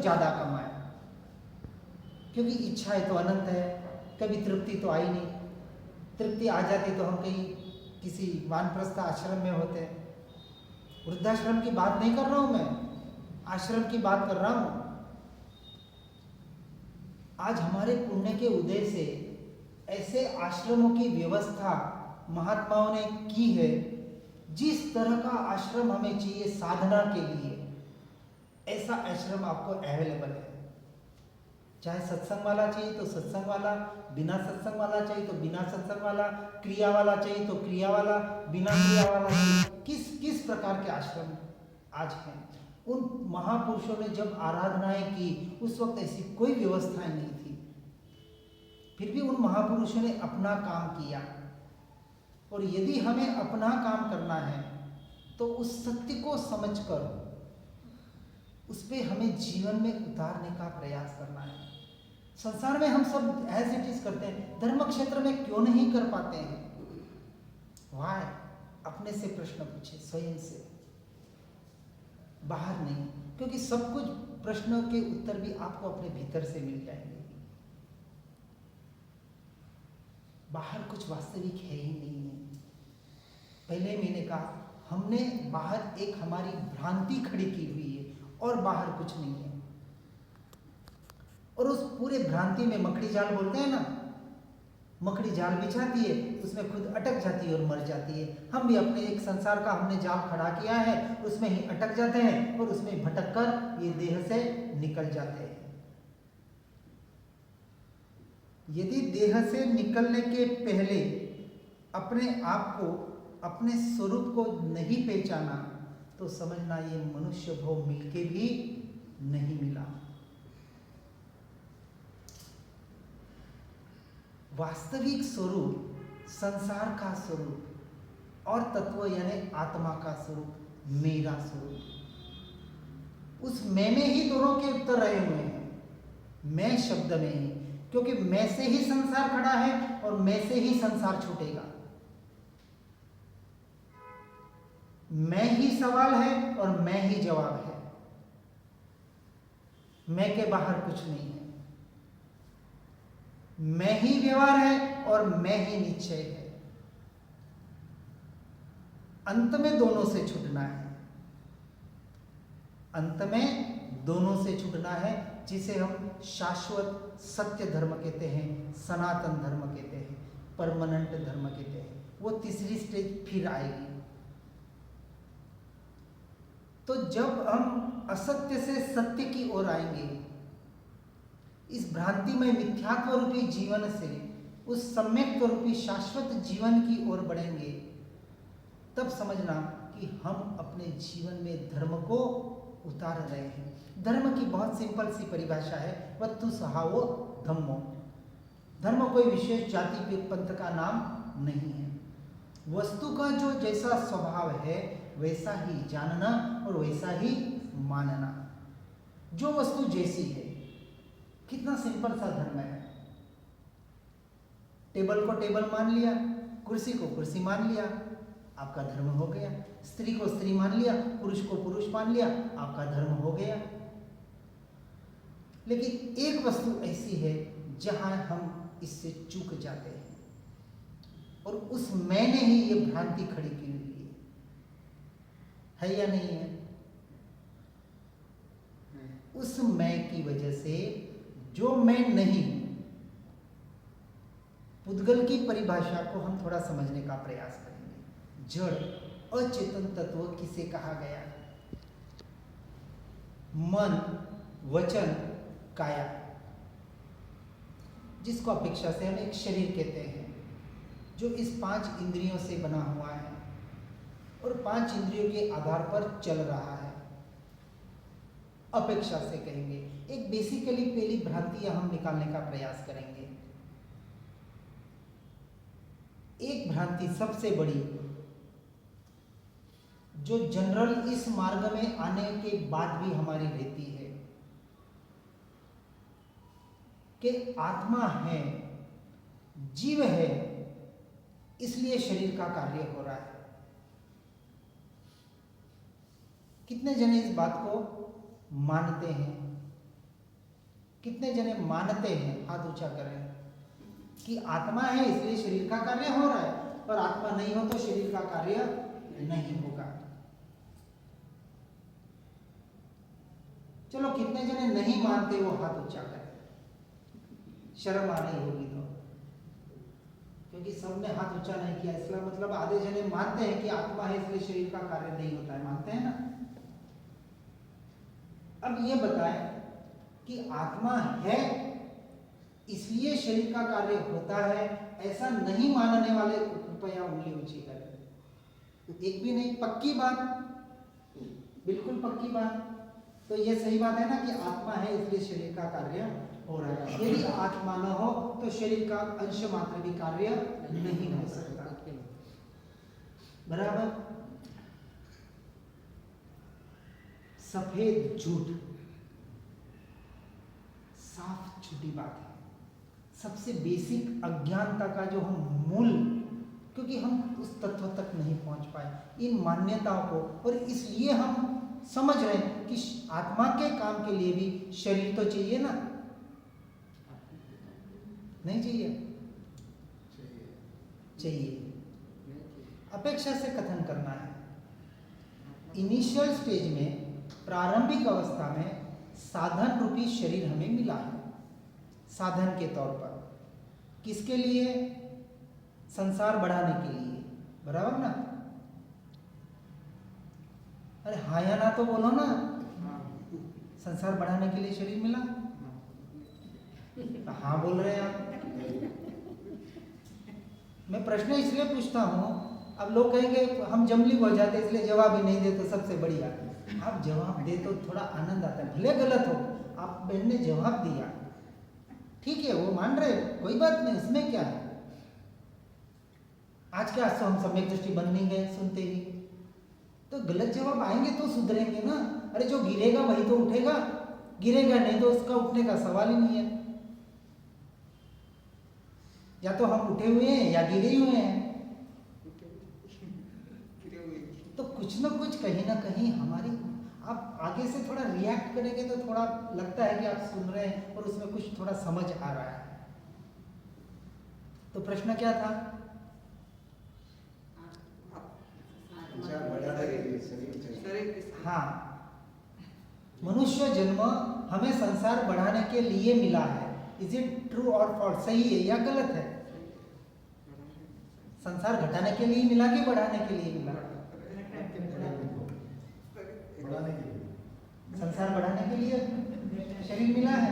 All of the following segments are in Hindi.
ज़्यादा कमाए, क्योंकि इच्छाएं तो अनंत है, कभी तृप्ति तो आई नहीं। तृप्ति आ जाती तो हम कहीं किसी वानप्रस्थ आश्रम में होते। वृद्धाश्रम की बात नहीं कर रहा हूं मैं, आश्रम की बात कर रहा हूं। आज हमारे पुण्य के उदय से ऐसे आश्रमों की व्यवस्था महात्माओं ने की है। जिस तरह का आश्रम हमें चाहिए साधना के लिए, ऐसा आश्रम आपको अवेलेबल है। चाहे सत्संग वाला चाहिए तो सत्संग वाला, बिना सत्संग वाला चाहिए तो बिना सत्संग वाला, क्रिया वाला चाहिए तो क्रिया वाला, बिना क्रिया वाला चाहिए। किस किस प्रकार के आश्रम आज हैं। उन महापुरुषों ने जब आराधनाएं की उस वक्त ऐसी कोई व्यवस्थाएं नहीं थी, फिर भी उन महापुरुषों ने अपना काम किया। और यदि हमें अपना काम करना है तो उस सत्य को समझकर उस पे हमें जीवन में उतारने का प्रयास करना है। संसार में हम सब एज इट इज करते हैं, धर्म क्षेत्र में क्यों नहीं कर पाते हैं? वाई? अपने से प्रश्न पूछे, स्वयं से, बाहर नहीं। क्योंकि सब कुछ प्रश्नों के उत्तर भी आपको अपने भीतर से मिल जाएंगे। बाहर कुछ वास्तविक है ही नहीं है। पहले मैंने कहा, हमने बाहर एक हमारी भ्रांति खड़ी की हुई है और बाहर कुछ नहीं है। और उस पूरे भ्रांति में मकड़ी जाल बोलते हैं ना, मकड़ी जाल बिछाती है, उसमें खुद अटक जाती है और मर जाती है। हम भी अपने एक संसार का हमने जाल खड़ा किया है, उसमें ही अटक जाते हैं और उसमें भटक कर ये देह से निकल जाते हैं। यदि देह से निकलने के पहले अपने आप को, अपने स्वरूप को नहीं पहचाना तो समझना ये मनुष्य भोग मिलके भी नहीं मिला। वास्तविक स्वरूप, संसार का स्वरूप और तत्व यानी आत्मा का स्वरूप, मेरा स्वरूप, उस मैं में ही दोनों के उत्तर रहे हुए हैं। मैं शब्द में ही, क्योंकि मैं से ही संसार खड़ा है और मैं से ही संसार छूटेगा। मैं ही सवाल है और मैं ही जवाब है। मैं के बाहर कुछ नहीं है। मैं ही व्यवहार है और मैं ही निश्चय है। अंत में दोनों से छूटना है। अंत में दोनों से छूटना है, जिसे हम शाश्वत सत्य धर्म कहते हैं, सनातन धर्म कहते हैं, परमानेंट धर्म कहते हैं। वो तीसरी स्टेज फिर आएगी। तो जब हम असत्य से सत्य की ओर आएंगे, इस भ्रांति में मिथ्यात्व रूपी जीवन से उस सम्यक्त्व रूपी शाश्वत जीवन की ओर बढ़ेंगे, तब समझना कि हम अपने जीवन में धर्म को उतार रहे हैं। धर्म की बहुत सिंपल सी परिभाषा है, वत्तु सहावो धम्मो। धर्म कोई विशेष जाति पंथ का नाम नहीं है। वस्तु का जो जैसा स्वभाव है वैसा ही जानना और वैसा ही मानना। जो वस्तु जैसी है, कितना सिंपल सा धर्म है। टेबल को टेबल मान लिया, कुर्सी को कुर्सी मान लिया, आपका धर्म हो गया। स्त्री को स्त्री मान लिया, पुरुष को पुरुष मान लिया, आपका धर्म हो गया। लेकिन एक वस्तु ऐसी है जहां हम इससे चूक जाते हैं, और उस मैंने ही ये भ्रांति खड़ी की हुई है या नहीं है? उस मैं की वजह से जो मैं नहीं, पुद्गल की परिभाषा को हम थोड़ा समझने का प्रयास करेंगे। जड़ अचेतन तत्व किसे कहा गया? मन, वचन, काया, जिसको अपेक्षा से हम एक शरीर कहते हैं, जो इस 5 इंद्रियों से बना हुआ है और 5 इंद्रियों के आधार पर चल रहा है। अपेक्षा से कहेंगे। एक बेसिकली पहली भ्रांति हम निकालने का प्रयास करेंगे। एक भ्रांति सबसे बड़ी, जो जनरल इस मार्ग में आने के बाद भी हमारी रहती है, कि आत्मा है, जीव है, इसलिए शरीर का कार्य हो रहा है। कितने जने इस बात को मानते हैं? कितने जने मानते हैं, हाथ ऊंचा करें, कि आत्मा है इसलिए शरीर का कार्य हो रहा है, और आत्मा नहीं हो तो शरीर का कार्य नहीं होगा। चलो कितने जने नहीं मानते वो हाथ ऊंचा करें, शर्म आ रही होगी तो, क्योंकि सबने हाथ ऊंचा नहीं किया, इसका मतलब आधे जने मानते हैं कि आत्मा है इसलिए शरीर का कार्य नहीं होता है, मानते हैं ना। अब ये बताएं कि आत्मा है इसलिए शरीर का कार्य होता है, ऐसा नहीं मानने वाले कृपया उंगली ऊंची करें। एक भी नहीं, पक्की बात, बिल्कुल पक्की बात। तो ये सही बात है ना कि आत्मा है इसलिए शरीर का कार्य हो रहा है। यदि आत्मा न हो तो शरीर का अंश मात्र भी कार्य नहीं हो सकता। बराबर। सफेद झूठ, साफ झूठी बात है, सबसे बेसिक अज्ञानता का जो हम मूल, क्योंकि हम उस तत्व तक नहीं पहुंच पाए इन मान्यताओं को, और इसलिए हम समझ रहे हैं कि आत्मा के काम के लिए भी शरीर तो चाहिए ना, नहीं चाहिए? चाहिए। अपेक्षा से कथन करना है। इनिशियल स्टेज में, प्रारंभिक अवस्था में साधन रूपी शरीर हमें मिला है, साधन के तौर पर। किसके लिए? संसार बढ़ाने के लिए, बराबर ना? अरे हाँ या ना तो बोलो ना। संसार बढ़ाने के लिए शरीर मिला? हाँ बोल रहे हैं आप। मैं प्रश्न इसलिए पूछता हूँ, अब लोग कहेंगे हम जमलिंग हो जाते इसलिए जवाब ही नहीं दे तो सबसे बढ़िया। आप जवाब दे तो थोड़ा आनंद आता है, भले गलत हो, आप बहन ने जवाब दिया, ठीक है, वो मान रहे, कोई बात नहीं, इसमें क्या है। आज के आज तो हम सम्यक दृष्टि बन नहीं गए सुनते ही, तो गलत जवाब आएंगे तो सुधरेंगे ना। अरे जो गिरेगा वही तो उठेगा, गिरेगा नहीं तो उसका उठने का सवाल ही नहीं है। या तो हम उठे हुए हैं या गिरे हुए हैं। तो कुछ ना कुछ कहीं ना कहीं हमारी, आप आगे से थोड़ा रिएक्ट करेंगे तो थोड़ा लगता है कि आप सुन रहे हैं और उसमें कुछ थोड़ा समझ आ रहा है। तो प्रश्न क्या था? हाँ, मनुष्य जन्म हमें संसार बढ़ाने के लिए मिला है। इज इट ट्रू और फॉल्स? सही है या गलत है? संसार घटाने के लिए मिला कि बढ़ाने के लिए मिला? संसार बढ़ाने के लिए शरीर मिला है,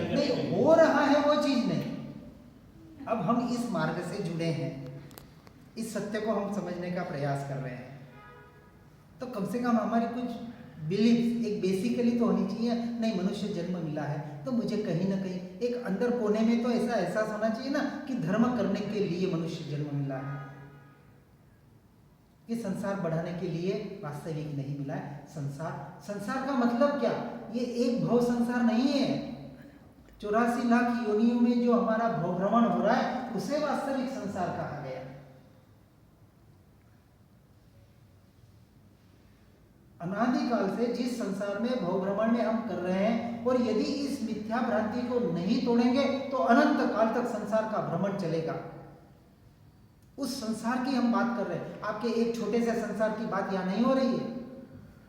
नहीं हो रहा है वो चीज नहीं। अब हम इस मार्ग से जुड़े हैं, इस सत्य को हम समझने का प्रयास कर रहे हैं, तो कम से कम हमारी कुछ बिलीफ एक बेसिकली तो होनी चाहिए। नहीं, मनुष्य जन्म मिला है तो मुझे कहीं ना कहीं एक अंदर कोने में तो ऐसा एहसास होना चाहिए ना कि धर्म करने के लिए मनुष्य जन्म मिला है, कि संसार बढ़ाने के लिए वास्तविक नहीं मिला है। संसार का मतलब क्या? ये एक भव संसार नहीं है। 84 लाख योनियों में जो हमारा भव भ्रमण हो रहा है उसे वास्तविक संसार कहा गया। अनादिकाल से जिस संसार में भव भ्रमण में हम कर रहे हैं, और यदि इस मिथ्या भ्रांति को नहीं तोड़ेंगे तो अनंत काल तक संसार का भ्रमण चलेगा। उस संसार की हम बात कर रहे हैं, आपके एक छोटे से संसार की बात यहाँ नहीं हो रही है।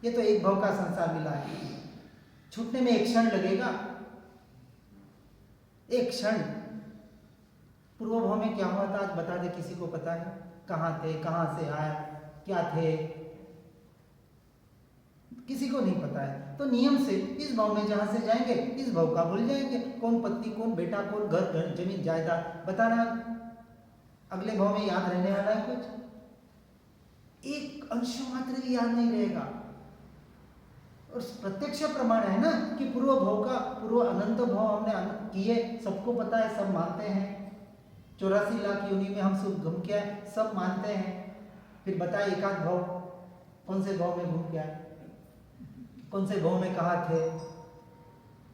ये तो एक भव का संसार मिला है, छूटने में एक क्षण लगेगा, एक क्षण। पूर्व भव में क्या हुआ था आज बता दे, किसी को पता है? कहाँ थे, कहाँ से आया, क्या थे, किसी को नहीं पता है। तो नियम से इस भाव में जहां से जाएंगे इस भाव का भूल जाएंगे। कौन पत्नी, कौन बेटा, कौन घर जमीन जायदाद, बताना अगले भाव में याद रहने वाला है कुछ? एक अंश मात्र भी याद नहीं रहेगा। और प्रत्यक्ष प्रमाण है ना कि पूर्व भाव का, पूर्व अनंत भाव हमने किए, सबको पता है, सब मानते हैं। 84 लाख योनि में हम सब घूम के आए, सब मानते हैं। फिर बताए एकाध भाव, कौन से भाव में घूम के आए, कौन से भाव में कहा थे?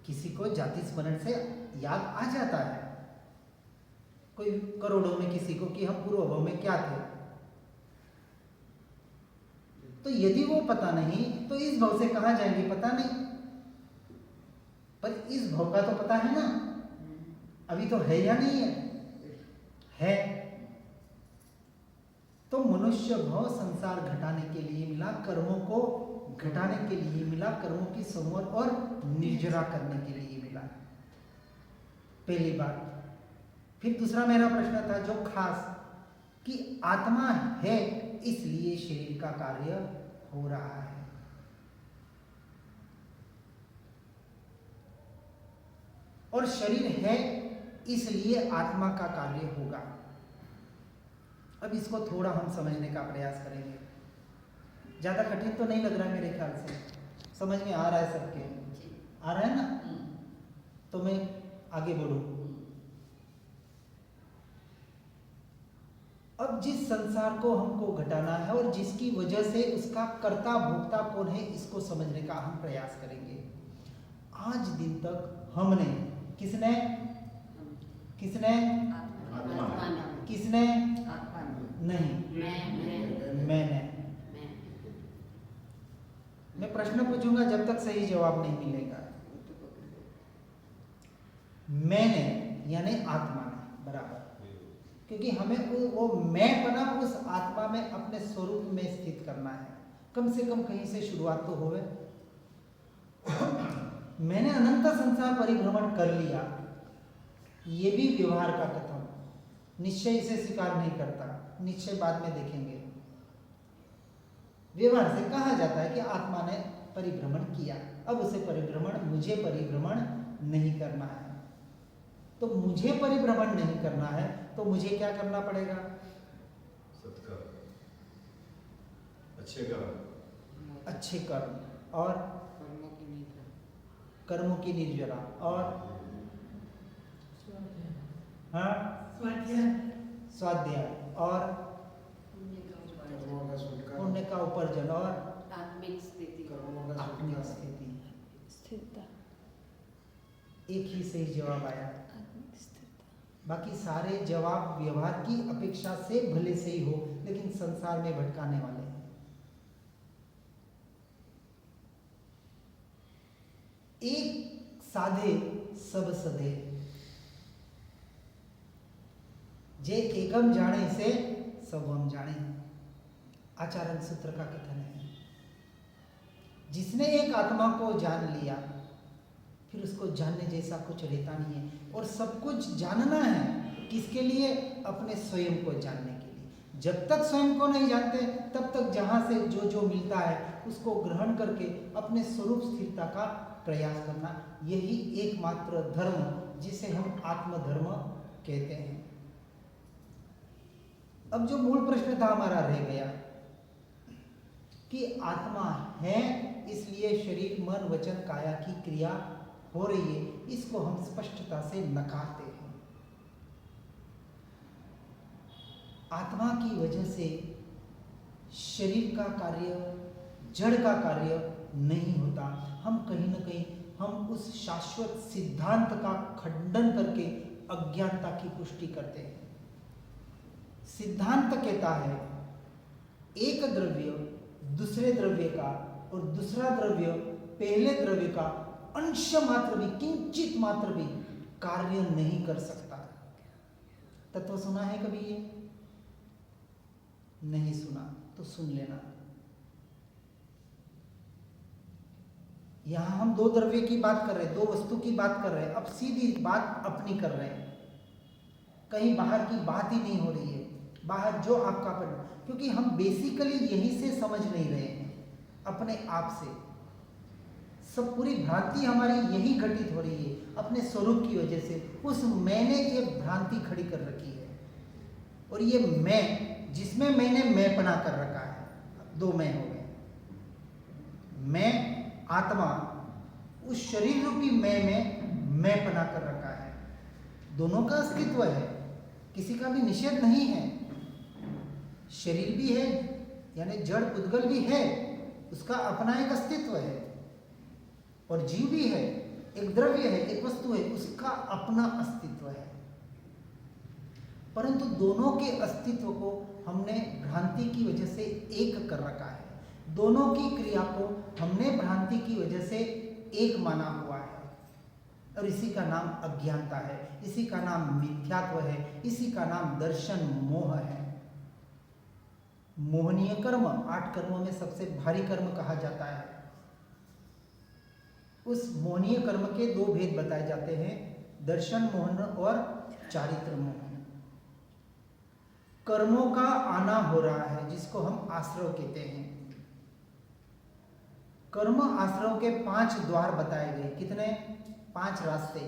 किसी को जाति स्मरण से याद आ जाता है, कोई करोड़ों में किसी को कि हम पूर्व भाव में क्या थे। तो यदि वो पता नहीं तो इस भाव से कहां जाएंगे पता नहीं। पर इस भव का तो पता है ना, अभी तो है या नहीं है। तो मनुष्य भव संसार घटाने के लिए मिला, कर्मों को घटाने के लिए मिला, कर्मों की संवर और निर्जरा करने के लिए मिला, पहली बात। फिर दूसरा मेरा प्रश्न था जो खास, कि आत्मा है इसलिए शरीर का कार्य हो रहा है। और शरीर है इसलिए आत्मा का कार्य होगा। अब इसको थोड़ा हम समझने का प्रयास करेंगे। ज्यादा कठिन तो नहीं लग रहा है मेरे ख्याल से, समझ में आ रहा है सबके? आ रहा है ना? तो मैं आगे बढ़ूं। अब जिस संसार को हमको घटाना है और जिसकी वजह से उसका कर्ता भोक्ता कौन है, इसको समझने का हम प्रयास करेंगे। आज दिन तक हमने किसने नहीं, मैंने। मैं प्रश्न पूछूंगा जब तक सही जवाब नहीं मिलेगा। मैंने यानी आत्मा ने, बराबर, क्योंकि हमें वो मैं बना उस आत्मा में अपने स्वरूप में स्थित करना है। कम से कम कहीं से शुरुआत तो होवे। मैंने अनंत संसार परिभ्रमण कर लिया, ये भी व्यवहार का कथन, निश्चय इसे स्वीकार नहीं करता, निश्चय बाद में देखेंगे। व्यवहार से कहा जाता है कि आत्मा ने परिभ्रमण किया, अब उसे परिभ्रमण, मुझे परिभ्रमण नहीं करना है। तो मुझे परिभ्रमण नहीं करना है तो मुझे क्या करना पड़ेगा? सत्कर्म, अच्छे कर्म और कर्मों की निर्जरा और हाँ स्वाध्याय और पुण्य का उपार्जन और आत्मिक स्थिति। एक ही सही जवाब आया, बाकी सारे जवाब व्यवहार की अपेक्षा से भले से ही हो, लेकिन संसार में भटकाने वाले हैं। एक साधे सब सधे, जे एकम जाने से सब हम जाने, आचारण सूत्र का कथन है। जिसने एक आत्मा को जान लिया फिर उसको जानने जैसा कुछ रहता नहीं है। और सब कुछ जानना है किसके लिए? अपने स्वयं को जानने के लिए। जब तक स्वयं को नहीं जानते तब तक जहां से जो जो मिलता है उसको ग्रहण करके अपने स्वरूप स्थिरता का प्रयास करना, यही एकमात्र धर्म जिसे हम आत्मधर्म कहते हैं। अब जो मूल प्रश्न था हमारा रह गया कि आत्मा है इसलिए शरीर मन वचन काया की क्रिया हो रही है, इसको हम स्पष्टता से नकारते हैं। आत्मा की वजह से शरीर का कार्य, जड़ का कार्य नहीं होता। हम कहीं ना कहीं हम उस शाश्वत सिद्धांत का खंडन करके अज्ञानता की पुष्टि करते हैं। सिद्धांत कहता है एक द्रव्य दूसरे द्रव्य का और दूसरा द्रव्य पहले द्रव्य का अंश मात्र भी, किंचित मात्र भी कार्य नहीं कर सकता। तत्व सुना है कभी? ये नहीं सुना तो सुन लेना। यहां हम दो द्रव्य की बात कर रहे हैं, दो वस्तु की बात कर रहे हैं। अब सीधी बात अपनी कर रहे हैं, कहीं बाहर की बात ही नहीं हो रही है। बाहर जो आपका पर, क्योंकि हम बेसिकली यहीं से समझ नहीं रहे हैं अपने आप से। सब पूरी भ्रांति हमारी यही घटित हो रही है अपने स्वरूप की वजह से। उस मैंने ये भ्रांति खड़ी कर रखी है, और ये मैं जिसमें मैंने मैं पना कर रखा है, दो मैं हो गए। मैं आत्मा उस शरीर रूपी मैं पना कर रखा है। दोनों का अस्तित्व है, किसी का भी निषेध नहीं है। शरीर भी है यानी जड़ पुद्गल भी है, उसका अपना एक अस्तित्व है। और जीव भी है, एक द्रव्य है, एक वस्तु है, उसका अपना अस्तित्व है। परंतु दोनों के अस्तित्व को हमने भ्रांति की वजह से एक कर रखा है। दोनों की क्रिया को हमने भ्रांति की वजह से एक माना हुआ है। और इसी का नाम अज्ञानता है, इसी का नाम मिथ्यात्व है, इसी का नाम दर्शन मोह है। मोहनीय कर्म 8 कर्मों में सबसे भारी कर्म कहा जाता है। उस मोहनीय कर्म के 2 भेद बताए जाते हैं, दर्शन मोहन और चारित्र मोहन। कर्मों का आना हो रहा है जिसको हम आश्रव कहते हैं। कर्म आश्रव के 5 द्वार बताए गए। कितने? 5 रास्ते,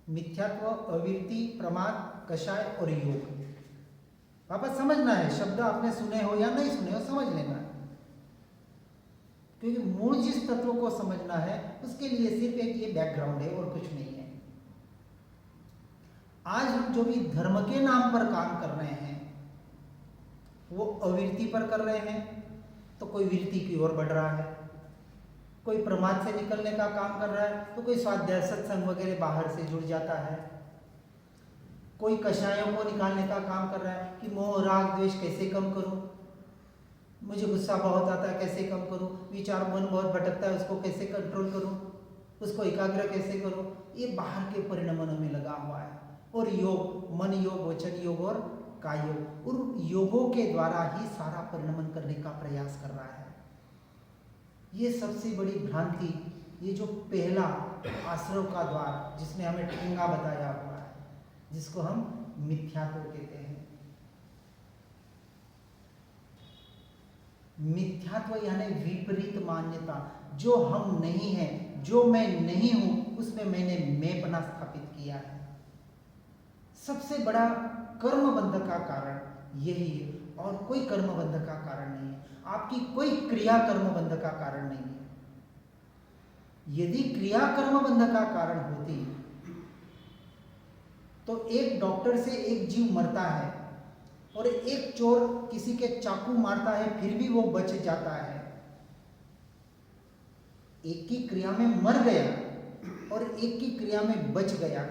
मिथ्यात्व, अविरति, प्रमाद, कषाय और योग। वापस समझना है, शब्द आपने सुने हो या नहीं सुने हो समझ लेना है, क्योंकि मूल जिस तत्व को समझना है उसके लिए सिर्फ एक ये बैकग्राउंड है और कुछ नहीं है। आज हम जो भी धर्म के नाम पर काम कर रहे हैं वो अविरति पर कर रहे हैं, तो कोई विरति की ओर बढ़ रहा है, कोई प्रमाद से निकलने का काम कर रहा है तो कोई स्वाध्याय सत्संग वगैरह बाहर से जुड़ जाता है, कोई कषायों को निकालने का काम कर रहा है कि मोह राग द्वेष कैसे कम करूं, मुझे गुस्सा बहुत आता है कैसे कम करूं, विचार मन बहुत भटकता है उसको कैसे कंट्रोल करूं, उसको एकाग्र कैसे करूं, ये बाहर के परिणमनों में लगा हुआ है। और योग, मन योग, वचन योग और काय योग, और योगों के द्वारा ही सारा परिणमन करने का प्रयास कर रहा है। ये सबसे बड़ी भ्रांति, ये जो पहला आश्रव का द्वार जिसने हमें ठेंगा बताया हुआ है, जिसको हम मिथ्यात्व कहते हैं। मिथ्यात्व यानी विपरीत मान्यता, जो हम नहीं हैं, जो मैं नहीं हूं उसमें मैंने मैंपना स्थापित किया है। सबसे बड़ा कर्म बंध का कारण यही है, और कोई कर्म बंध का कारण नहीं है। आपकी कोई क्रिया कर्म बंध का कारण नहीं है। यदि क्रिया कर्म बंध का कारण होती तो एक डॉक्टर से एक जीव मरता है और एक चोर किसी के चाकू मारता है फिर भी वो बच जाता है। एक की क्रिया में मर गया और एक की क्रिया में बच गया,